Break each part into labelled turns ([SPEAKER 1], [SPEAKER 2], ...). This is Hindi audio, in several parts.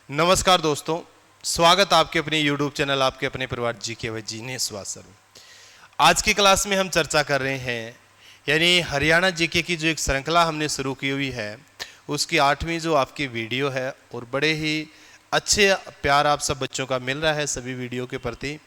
[SPEAKER 1] नमस्कार दोस्तों, स्वागत आपके अपने YouTube चैनल आपके अपने परिवार जीके व जीनेस वासर। आज की क्लास में हम चर्चा कर रहे हैं यानी हरियाणा जीके की जो एक श्रृंखला हमने शुरू की हुई है उसकी 8वीं जो आपकी वीडियो है और बड़े ही अच्छे प्यार आप सब बच्चों का मिल रहा है सभी वीडियो के प्रति।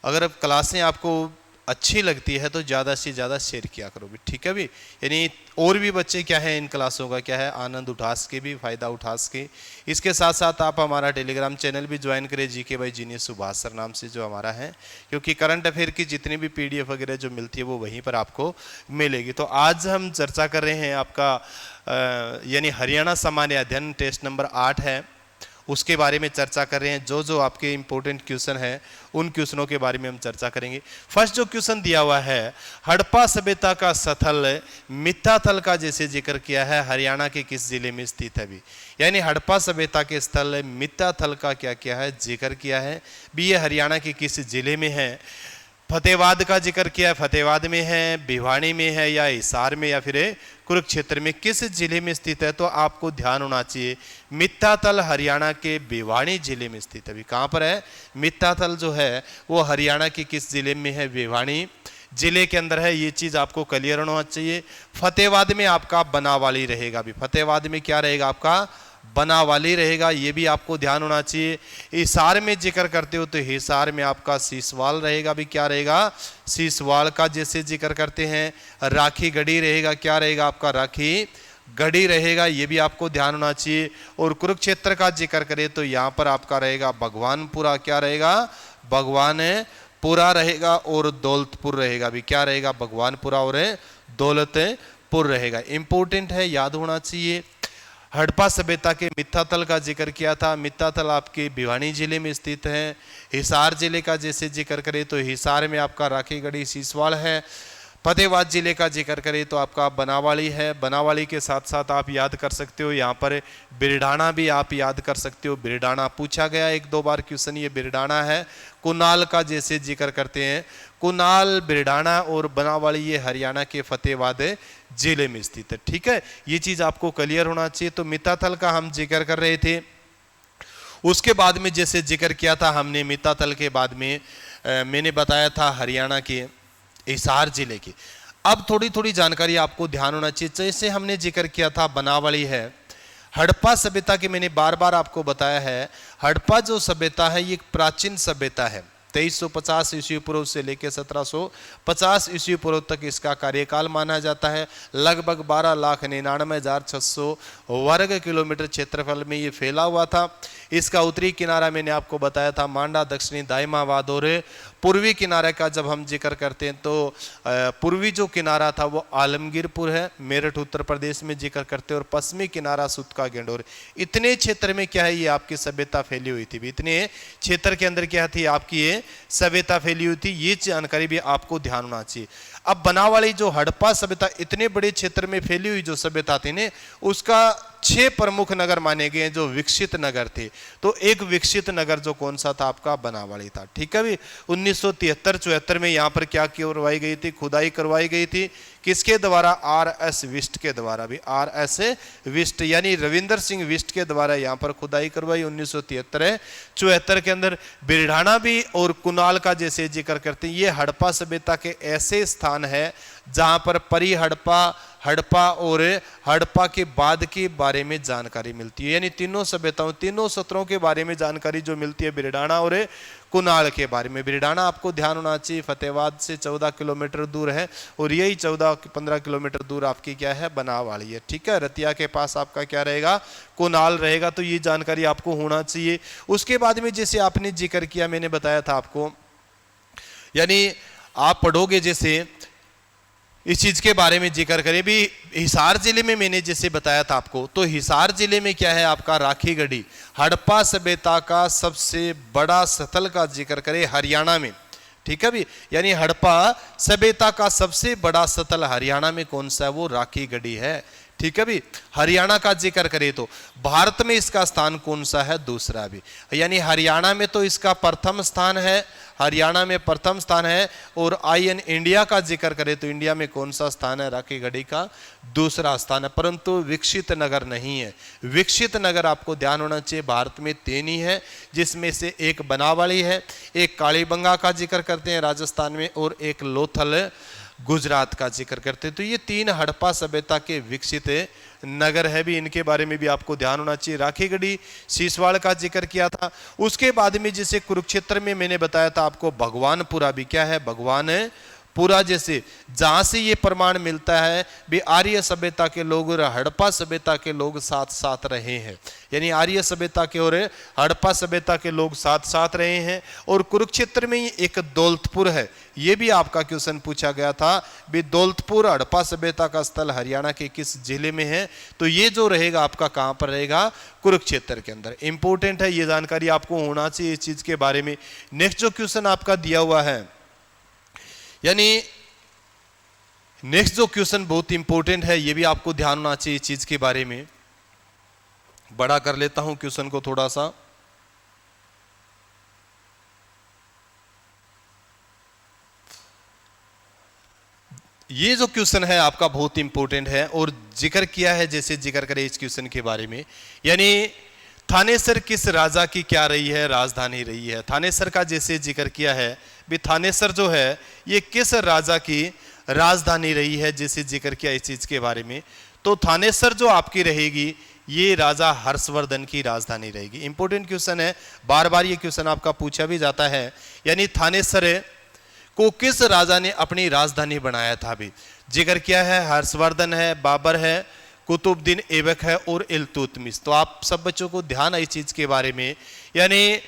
[SPEAKER 1] अगर अब क्लासें आपको अच्छी लगती है तो ज़्यादा से ज़्यादा शेयर किया करो भी, ठीक है भी। यानी और भी बच्चे क्या है इन क्लासों का क्या है आनंद उठा सके भी, फ़ायदा उठा सके। इसके साथ साथ आप हमारा टेलीग्राम चैनल भी ज्वाइन करें GK by genius Subhash sir नाम से जो हमारा है, क्योंकि करंट अफेयर की जितनी भी PDF वगैरह जो मिलती है वो वहीं पर आपको मिलेगी। तो आज हम चर्चा कर रहे हैं आपका यानी हरियाणा सामान्य अध्ययन टेस्ट नंबर 8 है, उसके बारे में चर्चा कर रहे हैं। जो आपके इंपॉर्टेंट क्वेश्चन हैं उन क्वेश्चनों के बारे में हम चर्चा करेंगे। फर्स्ट जो क्वेश्चन दिया हुआ है, हड़प्पा सभ्यता का स्थल मित्ताथल का जैसे जिक्र किया है हरियाणा के किस जिले में स्थित है भी। यानी हड़प्पा सभ्यता के स्थल मित्ताथल का क्या किया है जिक्र किया है भी, ये हरियाणा के किस जिले में है। फतेहाबाद का जिक्र किया है, फतेहाबाद में है, भिवानी में है या हिसार में या फिर कुरुक्षेत्र में, किस जिले में स्थित है। तो आपको ध्यान होना चाहिए मित्ताथल हरियाणा के भिवानी जिले में स्थित है। कहाँ पर है मित्ताथल जो है वो हरियाणा के किस जिले में है, भिवानी जिले के अंदर है। ये चीज आपको क्लियर होना चाहिए। फतेहाबाद में आपका बनावाली रहेगा भी, फतेहाबाद में क्या रहेगा आपका बनावाली रहेगा, ये भी आपको ध्यान होना चाहिए। हिसार में जिक्र करते हो तो हिसार में आपका सीसवाल रहेगा भी, क्या रहेगा सीसवाल का जैसे जिक्र करते हैं। राखी गढ़ी रहेगा, क्या रहेगा आपका राखी गढ़ी रहेगा, ये भी आपको ध्यान होना चाहिए। और कुरुक्षेत्र का जिक्र करें तो यहाँ पर आपका रहेगा भगवानपुरा, क्या रहेगा भगवानपुरा रहेगा और दौलतपुर रहेगा भी, क्या रहेगा भगवानपुरा और दौलतपुर रहेगा। इंपॉर्टेंट है, याद होना चाहिए। हड़प्पा सभ्यता के मित्ताथल का जिक्र किया था, मित्ताथल आपके भिवानी जिले में स्थित है। हिसार जिले का जैसे जिक्र करें तो हिसार में आपका राखीगढ़ी सीसवाल है। फतेहाबाद जिले का जिक्र करें तो आपका बनावाली है। बनावाली के साथ साथ आप याद कर सकते हो यहाँ पर बिरडाना भी आप याद कर सकते हो। बिरडाना पूछा गया 1-2 बार क्वेश्चन, ये बिरडाना है। कुनाल का जैसे जिक्र करते हैं, कुनाल बिरडाना और बनावाली ये हरियाणा के फतेहाबाद जिले में स्थित है, ठीक है। ये चीज आपको क्लियर होना चाहिए। तो मित्ताथल का हम जिक्र कर रहे थे। उसके बाद में जैसे जिक्र किया था हमने मित्ताथल के बाद में मैंने बताया था हरियाणा के हिसार जिले की। अब थोड़ी थोड़ी जानकारी आपको ध्यान होना चाहिए। जैसे हमने जिक्र किया था बनावाली है, हड़प्पा सभ्यता की मैंने बार बार आपको बताया है। हड़प्पा जो सभ्यता है ये एक प्राचीन सभ्यता है। 2350 ईस्वी पूर्व से लेकर 1750 ईस्वी पूर्व तक इसका कार्यकाल माना जाता है। लगभग 12,99,600 वर्ग किलोमीटर क्षेत्रफल में ये फैला हुआ था। इसका उत्तरी किनारा मैंने आपको बताया था मांडा, दक्षिणी दाइमाबाद और पूर्वी किनारे का जब हम जिक्र करते हैं तो पूर्वी जो किनारा था वो आलमगीरपुर है, मेरठ उत्तर प्रदेश में जिक्र करते हैं। और पश्चिमी किनारा सुतका गेंडोर। इतने क्षेत्र में क्या है ये आपकी सभ्यता फैली हुई थी। इतने क्षेत्र के अंदर क्या थी आपकी ये सभ्यता फैली हुई थी, ये जानकारी भी आपको ध्यान होना चाहिए। अब बनावाली जो हड़प्पा सभ्यता इतने बड़े क्षेत्र में फैली हुई जो सभ्यता थी ने, उसका 6 प्रमुख नगर माने गए जो विकसित नगर थे। तो एक विकसित नगर जो कौन सा था आपका बनावाली था, ठीक है भी। 1973-74 में यहाँ पर क्या करवाई गई थी, खुदाई करवाई गई थी। किसके द्वारा, RS विस्ट के द्वारा भी, RS विस्ट यानी रविंदर सिंह विस्ट के द्वारा यहाँ पर खुदाई करवाई 1973-74 के अंदर। बिरडाना भी और कुनाल का जैसे जिक्र करते हैं, ये हड़प्पा सभ्यता के ऐसे स्थान है जहां पर परी हड़प्पा और हड़प्पा के बाद के बारे में जानकारी मिलती है। यानी तीनों सभ्यताओं, तीनों सत्रों के बारे में जानकारी जो मिलती है बिरडाना और कुनाल के बारे में। बिरडाना आपको ध्यान होना चाहिए फतेहाबाद से 14 किलोमीटर दूर है और यही 14-15 किलोमीटर दूर आपकी क्या है बनावाली है, ठीक है। रतिया के पास आपका क्या रहेगा कुनाल रहेगा। तो ये जानकारी आपको होना चाहिए। उसके बाद में जैसे आपने जिक्र किया, मैंने बताया था आपको, यानी आप पढ़ोगे जैसे इस चीज के बारे में जिक्र करें भी। हिसार जिले में मैंने जैसे बताया था आपको, तो हिसार जिले में क्या है आपका राखीगढ़ी। हड़प्पा सभ्यता का सबसे बड़ा स्थल का जिक्र करें हरियाणा में, ठीक है भी। यानी हड़प्पा सभ्यता का सबसे बड़ा स्थल हरियाणा में कौन सा है, वो राखीगढ़ी है, ठीक है भी। हरियाणा का जिक्र करें तो भारत में इसका स्थान कौन सा है, दूसरा भी, यानी हरियाणा में तो इसका प्रथम स्थान है, हरियाणा में प्रथम स्थान है। और आईएन इंडिया का जिक्र करें तो इंडिया में कौन सा स्थान है, राखीगढ़ी का दूसरा स्थान है, परंतु विकसित नगर नहीं है। विकसित नगर आपको ध्यान होना चाहिए भारत में 3 ही है, जिसमें से एक बनावली है, एक कालीबंगा का जिक्र करते हैं राजस्थान में, और एक लोथल गुजरात का जिक्र करते हैं। तो ये 3 हड़प्पा सभ्यता के विकसित नगर है भी, इनके बारे में भी आपको ध्यान होना चाहिए। राखीगढ़ी, सीसवाड़ का जिक्र किया था। उसके बाद में जैसे कुरुक्षेत्र में मैंने बताया था आपको भगवानपुरा भी, क्या है, भगवानपुरा, जैसे जहां से ये प्रमाण मिलता है भी आर्य सभ्यता के लोग और हड़प्पा सभ्यता के लोग साथ साथ रहे हैं, यानी आर्य सभ्यता के और हड़प्पा सभ्यता के लोग साथ साथ रहे हैं। और कुरुक्षेत्र में एक दौलतपुर है, ये भी आपका क्वेश्चन पूछा गया था भी दौलतपुर हड़प्पा सभ्यता का स्थल हरियाणा के किस जिले में है, तो ये जो रहेगा आपका कहां पर रहेगा, कुरुक्षेत्र के अंदर। इंपॉर्टेंट है, ये जानकारी आपको होना चाहिए इस चीज के बारे में। नेक्स्ट जो क्वेश्चन आपका दिया हुआ है, यानी नेक्स्ट जो क्वेश्चन बहुत इंपॉर्टेंट है, ये भी आपको ध्यान होना चाहिए इस चीज के बारे में। बड़ा कर लेता हूं क्वेश्चन को थोड़ा सा। ये जो क्वेश्चन है आपका बहुत इंपॉर्टेंट है और जिक्र किया है, जैसे जिक्र करें इस क्वेश्चन के बारे में, यानी थानेसर किस राजा की क्या रही है, राजधानी रही है। थानेसर का जैसे जिक्र किया है भी थानेसर जो है ये किस राजा की राजधानी रही है, जैसे जिक्र किया इस चीज के बारे में, तो थानेसर जो आपकी रहेगी ये राजा हर्षवर्धन की राजधानी रहेगी। इंपॉर्टेंट क्वेश्चन है, बार बार ये क्वेश्चन आपका पूछा भी जाता है, यानी थानेसर को किस राजा ने अपनी राजधानी बनाया था। भी जिक्र किया है, हर्षवर्धन है, बाबर है, कुतुबुद्दीन ऐबक है और इल्तुतमिश। तो आप सब बच्चों को ध्यान है इस चीज के बारे में, यानी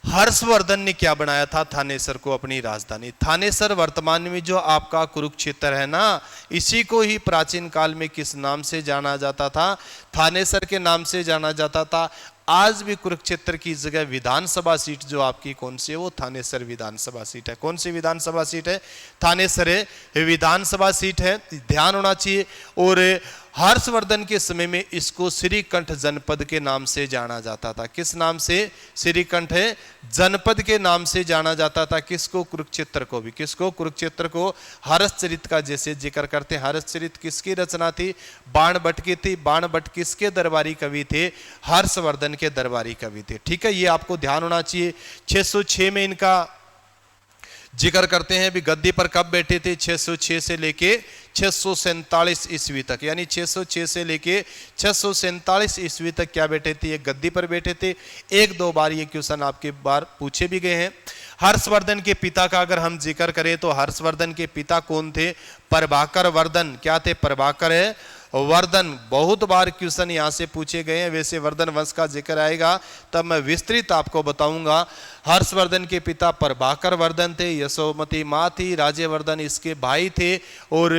[SPEAKER 1] हर्षवर्धन ने क्या बनाया था, थानेसर को अपनी राजधानी। थानेसर वर्तमान में जो आपका कुरुक्षेत्र है ना, इसी को ही प्राचीन काल में किस नाम से जाना जाता था, थानेसर के नाम से जाना जाता था। आज भी कुरुक्षेत्र की जगह विधानसभा सीट जो आपकी कौन सी है, वो थानेसर विधानसभा सीट है। कौन सी विधानसभा सीट है, थानेसर विधानसभा सीट है, ध्यान होना चाहिए। और हर्षवर्धन के समय में इसको श्रीकंठ जनपद के नाम से जाना जाता था। किस नाम से, श्रीकंठ जनपद के नाम से जाना जाता था। किसको, कुरुक्षेत्र को भी, किसको, कुरुक्षेत्र को। हर्षचरित का जैसे जिक्र करते हैं, हर्षचरित किसकी रचना थी, बाणभट्ट की थी। बाणभट्ट किसके दरबारी कवि थे, हर्षवर्धन के दरबारी कवि थे। ठीक है, ये आपको ध्यान होना चाहिए। 606 में इनका जिक्र करते हैं भी गद्दी पर कब बैठे थे, 606 से लेके 647 ईस्वी तक, यानी 606 से लेके 647 ईस्वी तक क्या बैठे थे, ये गद्दी पर बैठे थे। 1-2 बार ये क्वेश्चन आपके बार पूछे भी गए हैं। हर्षवर्धन के पिता का अगर हम जिक्र करें तो हर्षवर्धन के पिता कौन थे, प्रभाकर वर्धन। क्या थे, प्रभाकर वर्धन। बहुत बार क्वेश्चन यहां से पूछे गए हैं, वैसे वर्धन वंश का जिक्र आएगा तब मैं विस्तृत आपको बताऊंगा। हर्षवर्धन के पिता प्रभाकर वर्धन थे, यशोमती माँ थी, राजेवर्धन इसके भाई थे। और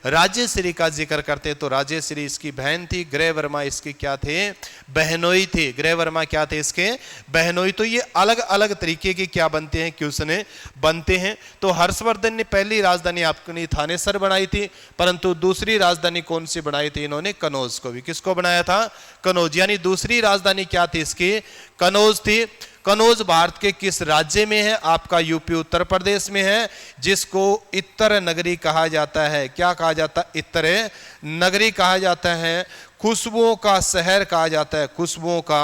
[SPEAKER 1] राजेश्री का जिक्र करते तो राजेश्री इसकी बहन थी। गृहवर्मा इसके क्या थे, बहनोई थे। गृहवर्मा क्या थे, इसके बहनोई। तो ये अलग अलग तरीके के क्या बनते हैं, क्वेश्चन बनते हैं। तो हर्षवर्धन ने पहली राजधानी आपकी थानेसर बनाई थी, परंतु दूसरी राजधानी कौन सी बनाई थी इन्होंने, कनौज को भी। किसको बनाया था, कनौज। यानी दूसरी राजधानी क्या थी इसकी, कनौज थी। कनौज भारत के किस राज्य में है, आपका यूपी उत्तर प्रदेश में है, जिसको इत्तर नगरी कहा जाता है। क्या कहा जाता है, इत्तर नगरी कहा जाता है। खुशबुओं का शहर कहा जाता है, खुशबुओं का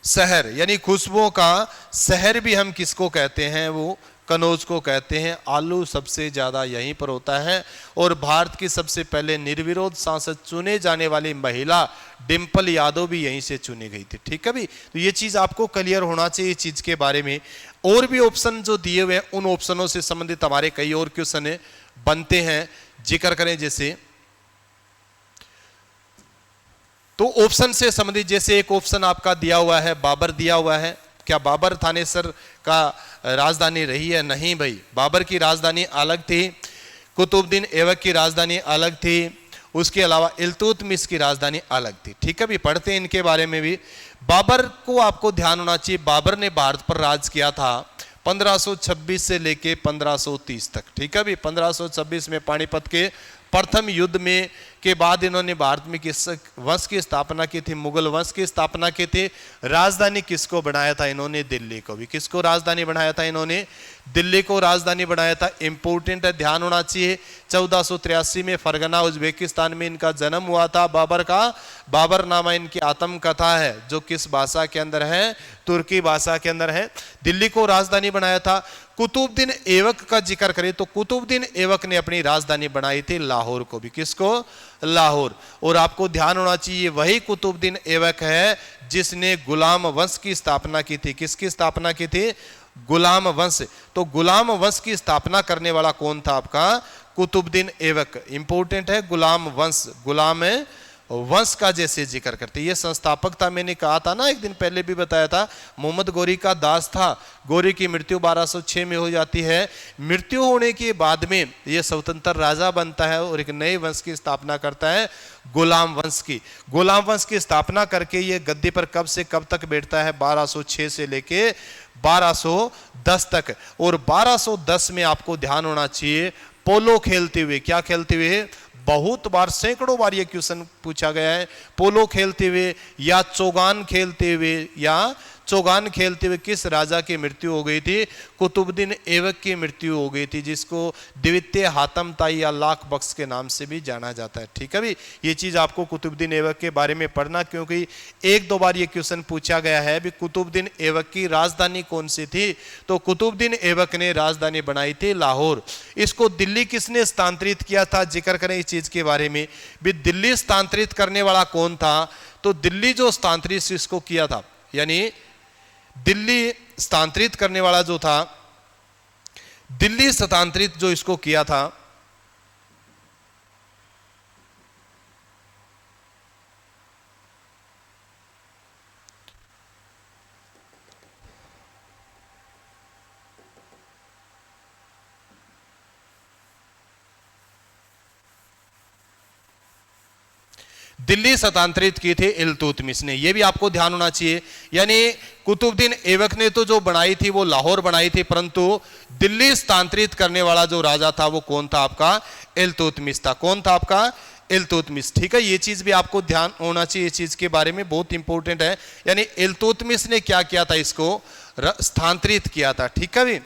[SPEAKER 1] शहर, यानी खुशबुओं का शहर भी हम किसको कहते हैं, वो कनौज को कहते हैं। आलू सबसे ज्यादा यहीं पर होता है। और भारत की सबसे पहले निर्विरोध सांसद चुने जाने वाली महिला डिंपल यादव भी यहीं से चुनी गई थी। ठीक है भी, तो ये चीज आपको क्लियर होना चाहिए चीज के बारे में। और भी ऑप्शन जो दिए हुए हैं, उन ऑप्शनों से संबंधित हमारे कई और क्वेश्चन बनते हैं, जिक्र करें जैसे। तो ऑप्शन से संबंधित जैसे एक ऑप्शन आपका दिया हुआ है, बाबर दिया हुआ है। क्या बाबर थानेसर का राजधानी रही है, नहीं भाई, बाबर की राजधानी अलग थी, कुतुबुद्दीन ऐबक की राजधानी अलग थी, उसके अलावा इल्तुतमिश की राजधानी अलग थी। ठीक है भी, पढ़ते हैं इनके बारे में भी। बाबर को आपको ध्यान होना चाहिए, बाबर ने भारत पर राज किया था 1526 से लेके 1530 तक। ठीक है भी, 1526 में पानीपत के प्रथम युद्ध में के बाद इन्होंने भारत में किस वंश की स्थापना की थी? मुगल वंश की स्थापना की थी। राजधानी किसको बनाया था इन्होंने? दिल्ली को। भी किसको राजधानी बनाया था इन्होंने? दिल्ली को राजधानी बनाया था। इंपोर्टेंट है, ध्यान होना चाहिए। 1483 में फरगना उज्बेकिस्तान में इनका जन्म हुआ था बाबर का। बाबर नामा इनकी आत्मकथा है जो किस भाषा के अंदर है? तुर्की भाषा के अंदर है। दिल्ली को राजधानी बनाया था। कुतुबुद्दीन ऐबक का जिक्र करें तो कुतुबुद्दीन ऐबक ने अपनी राजधानी बनाई थी लाहौर को। भी किसको? लाहौर। और आपको ध्यान होना चाहिए वही कुतुबुद्दीन ऐबक है जिसने गुलाम वंश की स्थापना की थी। किसकी स्थापना की थी? गुलाम वंश। तो गुलाम वंश की स्थापना करने वाला कौन था आपका? कुतुबुद्दीन ऐबक। इंपोर्टेंट है, गुलाम वंश, गुलाम वंश का जैसे जिक्र करते। ये संस्थापक था, मैंने कहा था ना, एक दिन पहले भी बताया था, मोहम्मद गौरी का दास था। गौरी की मृत्यु 1206 में हो जाती है। मृत्यु होने के बाद में ये स्वतंत्र राजा बनता है और एक नए वंश की स्थापना करता है, गुलाम वंश की। गुलाम वंश की स्थापना करके ये गद्दी पर कब से कब तक बैठता है? 1206 से लेके 1210 तक। और 1210 में आपको ध्यान होना चाहिए पोलो खेलते हुए, क्या खेलते हुए? बहुत बार, सैकड़ों बार ये क्वेश्चन पूछा गया है। पोलो खेलते हुए या चौगान खेलते हुए, या चौगान खेलते हुए किस राजा की मृत्यु हो गई थी? कुतुबुद्दीन ऐबक की मृत्यु हो गई थी, जिसको द्वितीय हातम ताई या लाख बख्श के नाम से भी जाना जाता है। ठीक है भी, ये चीज आपको कुतुबुद्दीन ऐबक के बारे में पढ़ना, क्योंकि एक दो बार ये क्वेश्चन पूछा गया है। भी कुतुबुद्दीन ऐबक की राजधानी कौन सी थी? तो कुतुबुद्दीन ऐबक ने राजधानी बनाई थी लाहौर। इसको दिल्ली किसने स्थानांतरित किया था? जिक्र करें इस चीज के बारे में। भी दिल्ली स्थानांतरित करने वाला कौन था? तो दिल्ली जो स्थानांतरित इसको किया था, यानी दिल्ली स्थानांतरित करने वाला जो था, दिल्ली स्थानांतरित जो इसको किया था, दिल्ली स्थानांतरित की थी इल्तुतमिश ने। यह भी आपको ध्यान होना चाहिए। यानी कुतुबुद्दीन ऐबक ने तो जो बनाई थी वो लाहौर बनाई थी, परंतु दिल्ली स्थानांतरित करने वाला जो राजा था वो कौन था? आपका इल्तुतमिश था। कौन था आपका? इल्तुतमिश। ठीक है, ये चीज भी आपको ध्यान होना चाहिए, इस चीज के बारे में बहुत इंपॉर्टेंट है। यानी इल्तुतमिश ने क्या किया था? इसको स्थानांतरित किया था। ठीक है भी,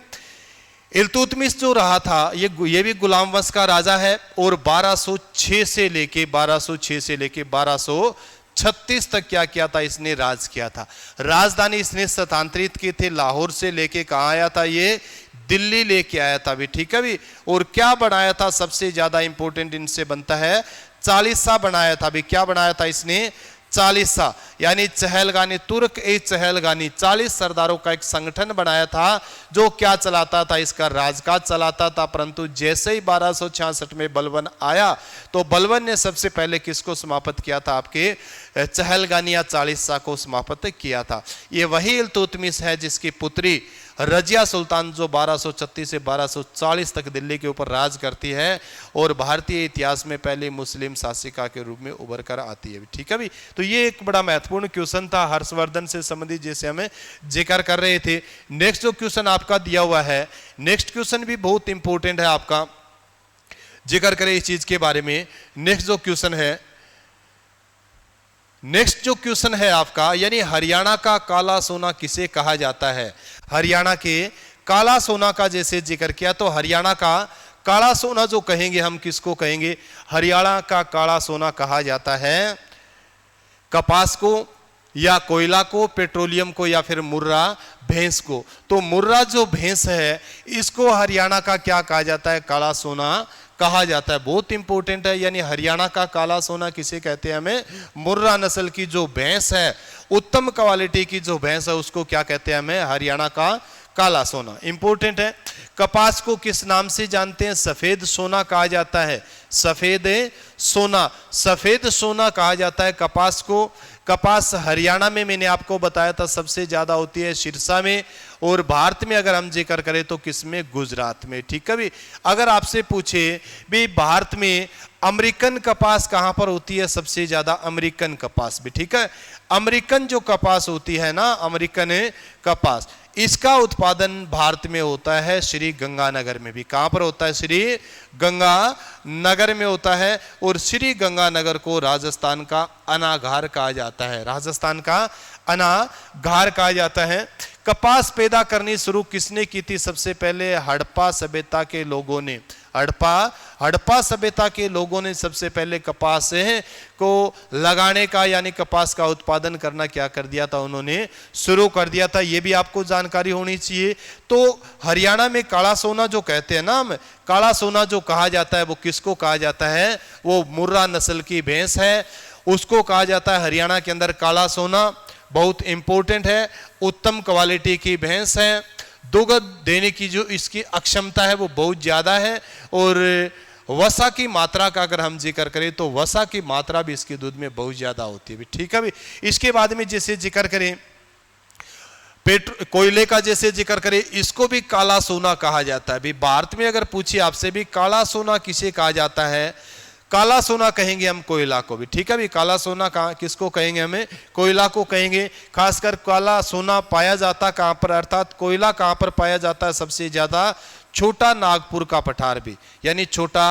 [SPEAKER 1] इल्तुतमिश जो रहा था ये भी गुलाम वंश का राजा है और 1206 से लेके 1236 तक क्या किया था? इसने राज किया था। राजधानी इसने स्थानांतरित की थी लाहौर से लेके कहां आया था? ये दिल्ली लेके आया था भी। ठीक है भी, और क्या बनाया था? सबसे ज्यादा इंपॉर्टेंट इनसे बनता है चालीसा बनाया था भी। क्या बनाया था इसने? चालीसा, यानी चहलगानी, तुर्क ए चहलगानी, 40 सरदारों का एक संगठन बनाया था जो क्या चलाता था? इसका राजकाज चलाता था। परंतु जैसे ही 1266 में बलबन आया तो बलबन ने सबसे पहले किसको समाप्त किया था? आपके चहलगानी या चालीसा को समाप्त किया था। ये वही इल्तुतमिश है जिसकी पुत्री रजिया सुल्तान जो 1236 से 1240 तक दिल्ली के ऊपर राज करती है और भारतीय इतिहास में पहली मुस्लिम शासिका के रूप में उभर कर आती है। ठीक है भी, तो ये एक बड़ा महत्वपूर्ण क्वेश्चन था हर्षवर्धन से संबंधित, जैसे हमें जिक्र कर रहे थे। नेक्स्ट जो क्वेश्चन आपका दिया हुआ है, नेक्स्ट क्वेश्चन भी बहुत इंपॉर्टेंट है आपका, जिक्र करें इस चीज के बारे में। नेक्स्ट जो क्वेश्चन है आपका, यानी हरियाणा का काला सोना किसे कहा जाता है? हरियाणा के काला सोना का जैसे जिक्र किया, तो हरियाणा का काला सोना जो कहेंगे हम किसको कहेंगे? हरियाणा का काला सोना कहा जाता है कपास को या कोयला को, पेट्रोलियम को, या फिर मुर्रा भैंस को। तो मुर्रा जो भैंस है इसको हरियाणा का क्या कहा जाता है? काला सोना कहा जाता है। बहुत इंपॉर्टेंट है, यानी हरियाणा का काला सोना किसे कहते हैं? हमें मुर्रा नस्ल की जो भैंस है, उत्तम क्वालिटी की जो भैंस है, उसको क्या कहते हैं? हमें हरियाणा का काला सोना। इंपॉर्टेंट है। कपास को किस नाम से जानते हैं? सफेद सोना कहा जाता है। सफेद सोना, सफेद सोना कहा जाता है कपास को। कपास हरियाणा में मैंने आपको बताया था सबसे ज्यादा होती है सिरसा में, और भारत में अगर हम जिक्र करें तो किसमें? गुजरात में। ठीक है भी, अगर आपसे पूछे भी भारत में अमेरिकन कपास कहां पर होती है सबसे ज्यादा? अमेरिकन कपास भी। ठीक है, अमेरिकन जो कपास होती है ना, अमेरिकन कपास, इसका उत्पादन भारत में होता है श्री गंगानगर में भी। कहां पर होता है? श्री गंगानगर में होता है। और श्री गंगानगर को राजस्थान का अनागार कहा जाता है, राजस्थान का अनागार कहा जाता है। कपास पैदा करनी शुरू किसने की थी? सबसे पहले हड़प्पा सभ्यता के लोगों ने, हड़प्पा सभ्यता के लोगों ने सबसे पहले कपास को लगाने का यानी कपास का उत्पादन करना क्या कर दिया था? उन्होंने शुरू कर दिया था। ये भी आपको जानकारी होनी चाहिए। तो हरियाणा में काला सोना जो कहते हैं ना, हम काला सोना जो कहा जाता है वो किसको कहा जाता है? वो मुर्रा नस्ल की भैंस है, उसको कहा जाता है हरियाणा के अंदर काला सोना। बहुत इंपॉर्टेंट है, उत्तम क्वालिटी की भैंस है, दूध देने की जो इसकी अक्षमता है वो बहुत ज्यादा है। और वसा की मात्रा का अगर हम जिक्र करें तो वसा की मात्रा भी इसके दूध में बहुत ज्यादा होती है। ठीक है भी। इसके बाद में जैसे जिक्र करें कोयले का, जैसे जिक्र करें, इसको भी काला सोना कहा जाता है। भी भारत में अगर पूछिए आपसे भी काला सोना किसे कहा जाता है? काला सोना कहेंगे हम कोयला को भी। ठीक है भी। काला सोना कहाँ किसको कहेंगे? हमें कोयला को कहेंगे। खासकर काला सोना पाया जाता कहां पर, अर्थात कोयला कहां पर पाया जाता है सबसे ज्यादा? छोटा नागपुर का पठार भी, यानी छोटा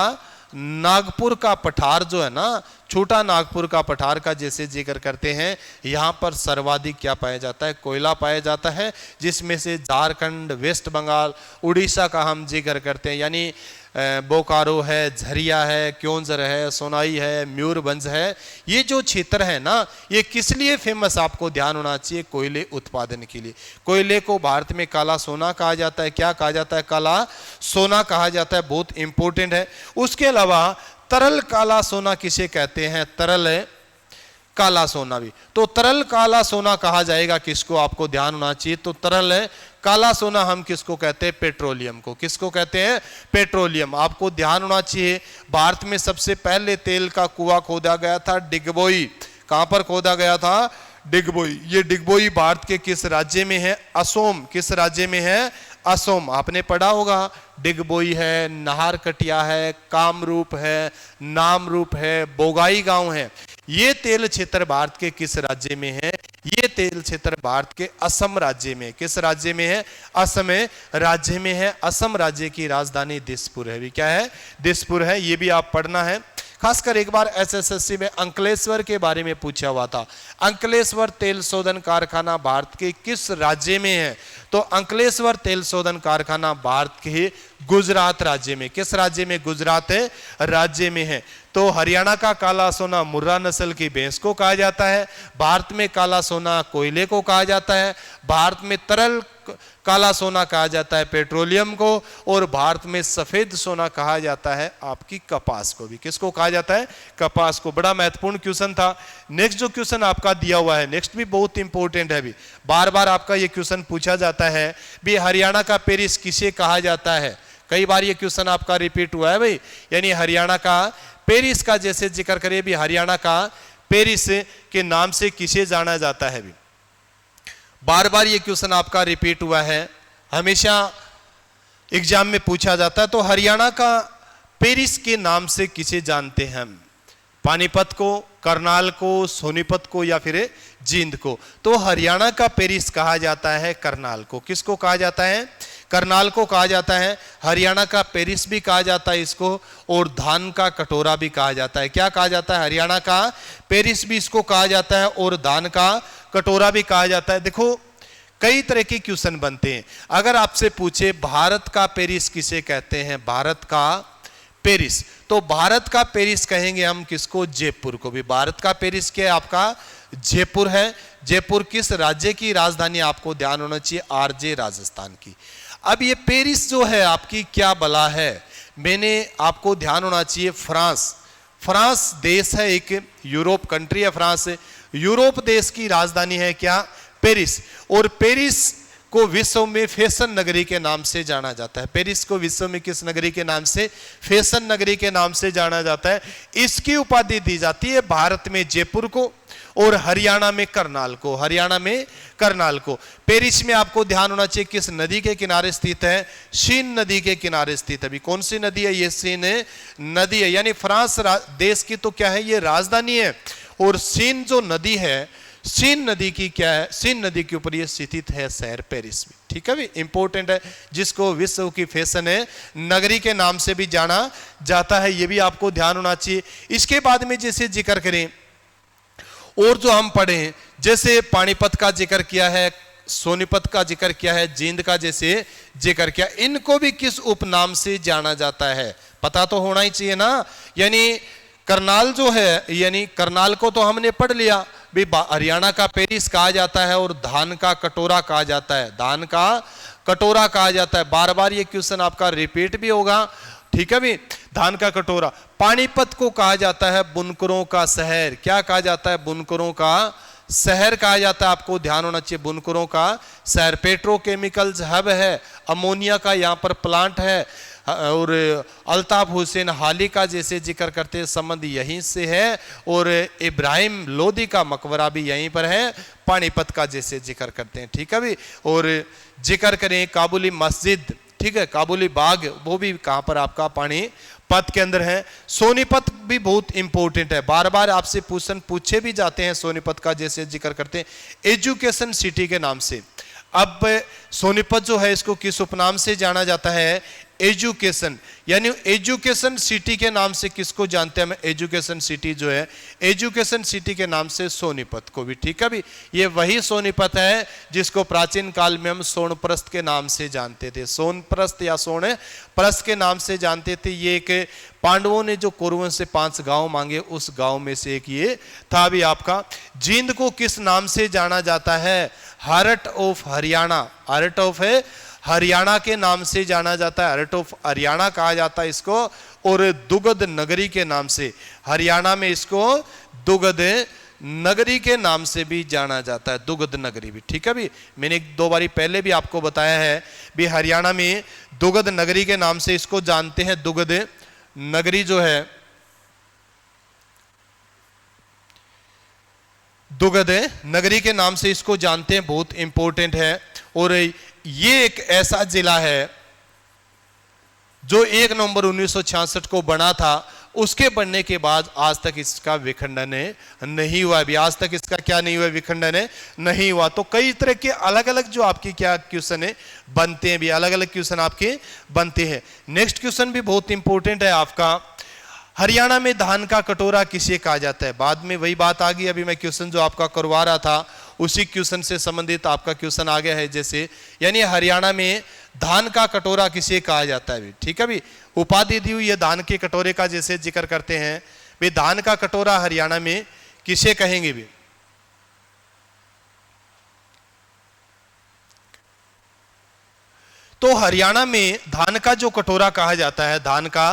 [SPEAKER 1] नागपुर का पठार जो है ना, छोटा नागपुर का पठार का जैसे जिक्र करते हैं, यहां पर सर्वाधिक क्या पाया जाता है? कोयला पाया जाता है। जिसमें से झारखंड, वेस्ट बंगाल, उड़ीसा का हम जिक्र करते हैं, यानी बोकारो है, झरिया है, क्योंझर है, सोनाई है, मयूरभंज है। ये जो क्षेत्र है ना, ये किस लिए फेमस आपको ध्यान होना चाहिए? कोयले उत्पादन के लिए। कोयले को भारत में काला सोना कहा जाता है। क्या कहा जाता है? काला सोना कहा जाता है। बहुत इंपॉर्टेंट है। उसके अलावा तरल काला सोना किसे कहते हैं? तरल काला सोना भी। तो तरल काला सोना कहा जाएगा किसको? आपको ध्यान होना चाहिए। तो तरल काला सोना हम किसको कहते हैं? पेट्रोलियम को। किसको कहते हैं? पेट्रोलियम। आपको ध्यान होना चाहिए, भारत में सबसे पहले तेल का कुआं खोदा गया था डिगबोई। कहां पर खोदा गया था? डिगबोई। ये डिगबोई भारत के किस राज्य में है? असोम। किस राज्य में है? असोम। आपने पढ़ा होगा, डिगबोई है, नाहरकटिया है, कामरूप है, नामरूप है, बोगाई गांव है। ये तेल क्षेत्र भारत के किस राज्य में है? ये तेल क्षेत्र भारत के असम राज्य में। किस राज्य में है? असम राज्य में है। असम राज्य की राजधानी दिसपुर है। भी क्या है? दिसपुर है। ये भी आप पढ़ना है। खासकर एक बार एसएसएससी में अंकलेश्वर के बारे में पूछा हुआ था। अंकलेश्वर तेल शोधन कारखाना भारत के किस राज्य में है? तो अंकलेश्वर तेल शोधन कारखाना भारत के गुजरात राज्य में। किस राज्य में? गुजरात राज्य में है। तो हरियाणा का काला सोना मुर्रा नस्ल की भैंस को कहा जाता है। भारत में काला सोना कोयले को कहा जाता है। भारत में तरल काला सोना कहा जाता है पेट्रोलियम को। और भारत में सफेद सोना कहा जाता है आपकी कपास को भी। किसको कहा जाता है? कपास को। बड़ा महत्वपूर्ण क्वेश्चन था। नेक्स्ट जो क्वेश्चन आपका दिया हुआ है, नेक्स्ट भी बहुत इंपॉर्टेंट है। भी बार बार आपका ये क्वेश्चन पूछा जाता है, भी हरियाणा का पेरिस किसे कहा जाता है? कई बार ये क्वेश्चन आपका रिपीट हुआ है भाई। यानी हरियाणा का पेरिस का जैसे जिक्र करें, भी हरियाणा का पेरिस के नाम से किसे जाना जाता है? भी बार बार ये क्वेश्चन आपका रिपीट हुआ है, हमेशा एग्जाम में पूछा जाता है। तो हरियाणा का पेरिस के नाम से किसे जानते हैं हम? पानीपत को, करनाल को, सोनीपत को या फिर जींद को? तो हरियाणा का पेरिस कहा जाता है करनाल को। किसको कहा जाता है? करनाल को कहा जाता है। हरियाणा का पेरिस भी कहा जाता है इसको, और धान का कटोरा भी कहा जाता है। क्या कहा जाता है? हरियाणा का पेरिस भी इसको कहा जाता है, और धान का कटोरा भी कहा जाता है। देखो, कई तरह के क्वेश्चन बनते हैं। अगर आपसे पूछे भारत का पेरिस किसे कहते हैं? भारत का पेरिस, तो भारत का पेरिस कहेंगे हम किसको? जयपुर को भी। भारत का पेरिस क्या है? आपका जयपुर है। जयपुर किस राज्य की राजधानी? आपको ध्यान होना चाहिए, आरजे, राजस्थान की। अब ये पेरिस जो है आपकी क्या बला है? मैंने आपको ध्यान होना चाहिए, फ्रांस देश है, एक यूरोप कंट्री है फ्रांस। यूरोप देश की राजधानी है क्या? पेरिस। और पेरिस को विश्व में फैशन नगरी के नाम से जाना जाता है। पेरिस को विश्व में किस नगरी के नाम से? फैशन नगरी के नाम से जाना जाता है। इसकी उपाधि दी जाती है भारत में जयपुर को, और हरियाणा में करनाल को। हरियाणा में करनाल को। पेरिस में आपको ध्यान होना चाहिए किस नदी के किनारे स्थित है? सीन नदी के किनारे स्थित है। अभी कौन सी नदी है? ये सीन नदी है। यानी फ्रांस देश की तो क्या है? ये राजधानी है। और सीन जो नदी है, सीन नदी की क्या है, सीन नदी के ऊपर ये स्थित है शहर पेरिस में। ठीक है भी, इंपॉर्टेंट है, जिसको विश्व की फैशन है नगरी के नाम से भी जाना जाता है, ये भी आपको ध्यान होना चाहिए। इसके बाद में जैसे जिक्र करें और जो हम पढ़े हैं, जैसे पानीपत का जिक्र किया है, सोनीपत का जिक्र किया है, जींद का जैसे जिक्र किया, इनको भी किस उपनाम से जाना जाता है पता तो होना ही चाहिए ना। यानी करनाल जो है, यानी करनाल को तो हमने पढ़ लिया भी, हरियाणा का पेरिस कहा जाता है और धान का कटोरा कहा जाता है, धान का कटोरा कहा जाता है। बार बार ये क्वेश्चन आपका रिपीट भी होगा। ठीक है भी, धान का कटोरा। पानीपत को कहा जाता है बुनकरों का शहर। क्या कहा जाता है? बुनकरों का शहर कहा जाता है। आपको ध्यान होना चाहिए, बुनकरों का शहर। पेट्रोकेमिकल्स हब है, अमोनिया का यहाँ पर प्लांट है, और अल्ताफ हुसैन हाली का जैसे जिक्र करते हैं संबंध यहीं से है, और इब्राहिम लोदी का मकबरा भी यहीं पर है, पानीपत का जैसे जिक्र करते हैं। ठीक है भी, और जिक्र करें काबुली मस्जिद, ठीक है, काबुली बाग, वो भी कहाँ पर आपका पानीपत के अंदर है। सोनीपत भी बहुत इंपॉर्टेंट है, बार बार आपसे पूछे भी जाते हैं। सोनीपत का जैसे जिक्र करते हैं एजुकेशन सिटी के नाम से। अब सोनीपत जो है इसको किस उपनाम से जाना जाता है? एजुकेशन, यानी एजुकेशन सिटी के नाम से किसको जानते हैं हम? एजुकेशन सिटी जो है, एजुकेशन सिटी के नाम से सोनीपत को भी। ठीक है भी, ये वही सोनीपत है जिसको प्राचीन काल में हम सोनप्रस्थ के नाम से जानते थे, सोनप्रस्थ या सोनप्रस्थ के नाम से जानते थे। ये एक पांडवों ने जो कौरवों से 5 गांव मांगे, उस गांव में से एक ये था भी आपका। जींद को किस नाम से जाना जाता है? Heart of Haryana, heart of Haryana के नाम से जाना जाता है, हार्ट ऑफ हरियाणा कहा जाता है इसको। और दुगध नगरी के नाम से, हरियाणा में इसको दुगध नगरी के नाम से भी जाना जाता है, दुगध नगरी भी। ठीक है भी, मैंने 2 बारी पहले भी आपको बताया है भी, हरियाणा में दुगध नगरी के नाम से इसको जानते हैं। दुगध नगरी जो है, दुगध नगरी के नाम से इसको जानते हैं, बहुत इंपॉर्टेंट है। और ये एक ऐसा जिला है जो 1 नवंबर 1966 को बना था। उसके बनने के बाद आज तक इसका विखंडन नहीं हुआ। अभी आज तक इसका क्या नहीं हुआ? विखंडन नहीं हुआ। तो कई तरह के अलग अलग जो आपकी क्या क्वेश्चन है बनते हैं, भी अलग अलग क्वेश्चन आपके बनते हैं। नेक्स्ट क्वेश्चन भी बहुत इंपॉर्टेंट है आपका, हरियाणा में धान का कटोरा किसे कहा जाता है? बाद में वही बात आ गई, अभी मैं क्वेश्चन जो आपका करवा रहा था उसी क्वेश्चन से संबंधित आपका क्वेश्चन आ गया है। जैसे यानी हरियाणा में धान का कटोरा किसे कहा जाता है? ठीक है भी, उपाधि दी हुई है धान के कटोरे का, जैसे जिक्र करते हैं भी, धान का कटोरा हरियाणा में किसे कहेंगे भी? तो हरियाणा में धान का जो कटोरा कहा जाता है, धान का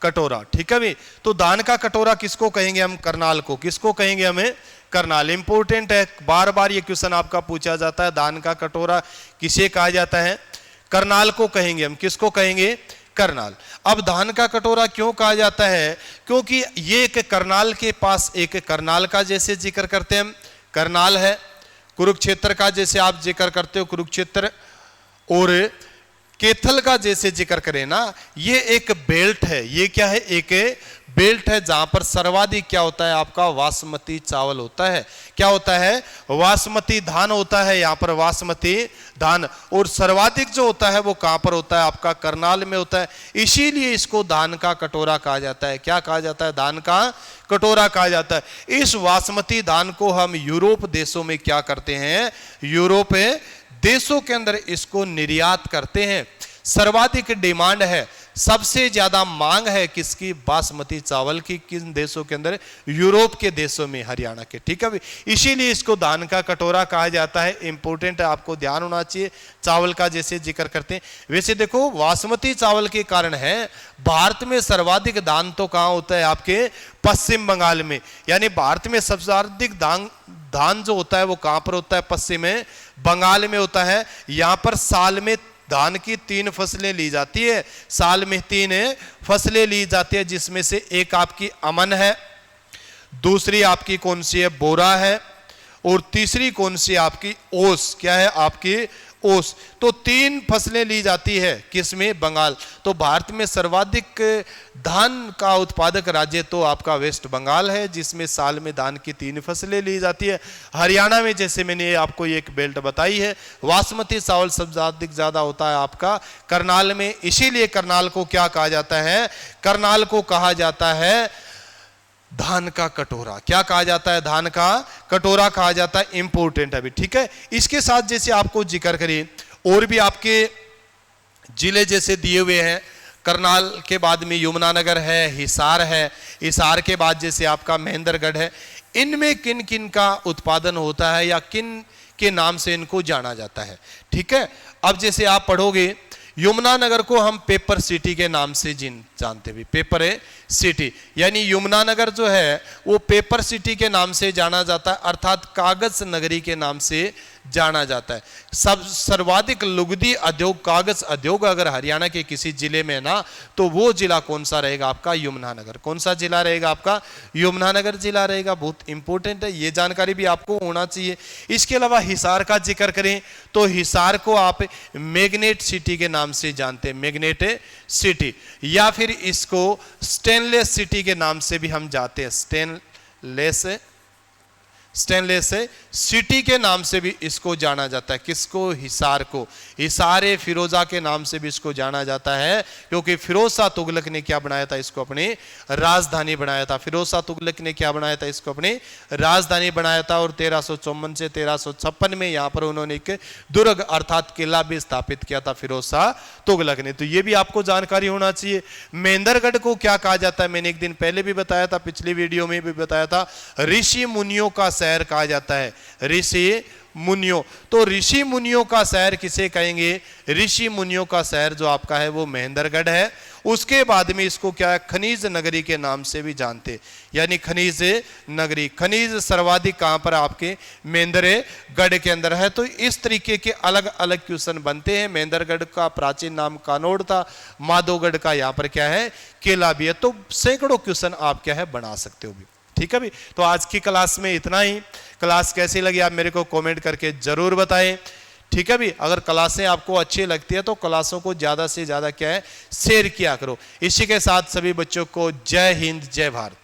[SPEAKER 1] कटोरा। ठीक है भी, तो धान का कटोरा किसको कहेंगे हम? करनाल को। किसको कहेंगे हमें? करनाल। इंपॉर्टेंट है, बार बार ये क्वेश्चन आपका पूछा जाता है, धान का कटोरा किसे कहा जाता है? करनाल को कहेंगे हम। किसको कहेंगे? करनाल। अब धान का कटोरा क्यों कहा जाता है? क्योंकि ये एक करनाल के पास, एक करनाल का जैसे जिक्र करते हैं हम, करनाल है। कुरुक्षेत्र का जैसे आप जिक्र करते हो, कुरुक्षेत्र। और कैथल का जैसे जिक्र करें ना, ये एक बेल्ट है। ये क्या है? एक बेल्ट है जहां पर सर्वाधिक क्या होता है आपका? बासमती चावल होता है। क्या होता है? बासमती धान होता है यहाँ पर, बासमती धान। और सर्वाधिक जो होता है वो कहां पर होता है? आपका करनाल में होता है। इसीलिए इसको धान का कटोरा कहा जाता है। क्या कहा जाता है? धान का कटोरा कहा जाता है। इस बासमती धान को हम यूरोप देशों में क्या करते हैं? यूरोप देशों के अंदर इसको निर्यात करते हैं। सर्वाधिक डिमांड है, सबसे ज्यादा मांग है किसकी? बासमती चावल की। किन देशों के अंदर? यूरोप के देशों में, हरियाणा के। ठीक है, इसीलिए इसको धान का कटोरा कहा जाता है। इंपॉर्टेंट है, आपको ध्यान होना चाहिए। चावल का जैसे जिक्र करते हैं, वैसे देखो बासमती चावल के कारण है भारत में सर्वाधिक धान तो कहां होता है? आपके पश्चिम बंगाल में। यानी भारत में सबसे अधिक धान जो होता है वो कहां पर होता है? पश्चिम बंगाल में होता है। यहां पर साल में धान की 3 फसलें ली जाती है, साल में 3 फसलें ली जाती है, जिसमें से एक आपकी अमन है, दूसरी आपकी कौन सी है? बोरा है, और तीसरी कौन सी आपकी? ओस। क्या है? आपकी ओस। तो 3 फसलें ली जाती है किसमें? बंगाल। तो भारत में सर्वाधिक धान का उत्पादक राज्य तो आपका वेस्ट बंगाल है, जिसमें साल में धान की 3 फसलें ली जाती है। हरियाणा में जैसे मैंने आपको एक बेल्ट बताई है, बासमती चावल सबसे ज्यादा होता है आपका करनाल में। इसीलिए करनाल को क्या कहा जाता है? करनाल को कहा जाता है धान का कटोरा। क्या कहा जाता है? धान का कटोरा कहा जाता है। इंपोर्टेंट अभी, ठीक है। इसके साथ जैसे आपको जिक्र करिए और भी आपके जिले जैसे दिए हुए हैं, करनाल के बाद में यमुनानगर है, हिसार है, हिसार के बाद जैसे आपका महेंद्रगढ़ है। इनमें किन किन का उत्पादन होता है या किन के नाम से इनको जाना जाता है, ठीक है। अब जैसे आप पढ़ोगे, यमुनानगर को हम पेपर सिटी के नाम से जानते भी, पेपर सिटी, यानी यमुनानगर जो है वो पेपर सिटी के नाम से जाना जाता है, अर्थात कागज नगरी के नाम से जाना जाता है। सब सर्वाधिक लुगदी उद्योग, कागज उद्योग अगर हरियाणा के किसी जिले में ना, तो वो जिला कौन सा रहेगा? आपका यमुनानगर। कौन सा जिला रहेगा? आपका यमुनानगर जिला रहेगा। बहुत इंपॉर्टेंट है, ये जानकारी भी आपको होना चाहिए। इसके अलावा हिसार का जिक्र करें तो हिसार को आप मैग्नेट सिटी के नाम से जानते हैं, मैग्नेट सिटी, या फिर इसको स्टेनलेस सिटी के नाम से भी हम जाते हैं, स्टेनलेस सिटी के नाम से भी इसको जाना जाता है। किसको? हिसार को। हिसार फिरोजा के नाम से भी इसको जाना जाता है, क्योंकि फिरोज शाह तुगलक ने क्या बनाया था? इसको अपनी राजधानी बनाया था। फिरोज शाह तुगलक ने क्या बनाया था? इसको अपनी राजधानी बनाया था। और 1354 से 1356 में यहाँ पर उन्होंने एक दुर्ग अर्थात किला भी स्थापित किया था फिरोज शाह तुगलक ने। तो ये भी आपको जानकारी होना चाहिए। महेंद्रगढ़ को क्या कहा जाता है? मैंने एक दिन पहले भी बताया था, पिछली वीडियो में भी बताया था, ऋषि मुनियों का शहर कहा जाता है, ऋषि मुनियों। तो ऋषि मुनियों का शहर किसे कहेंगे? ऋषि मुनियों का शहर जो आपका है वो महेंद्रगढ़ है। उसके बाद में इसको क्या है? खनिज नगरी के नाम से भी जानते, यानी खनिज नगरी। खनिज सर्वाधिक कहां पर? आपके महेंद्रगढ़ के अंदर है। तो इस तरीके के अलग अलग क्वेश्चन बनते हैं। महेंद्रगढ़ का प्राचीन नाम कानोड़ था, माधोगढ़ का यहाँ पर क्या है? किला भी है। तो सैकड़ों क्वेश्चन आप क्या है बना सकते हो भी, ठीक है भी। तो आज की क्लास में इतना ही। क्लास कैसी लगी आप मेरे को कमेंट करके जरूर बताएं, ठीक है भी। अगर क्लासें आपको अच्छी लगती है तो क्लासों को ज्यादा से ज्यादा क्या है? शेयर किया करो। इसी के साथ सभी बच्चों को जय हिंद, जय भारत।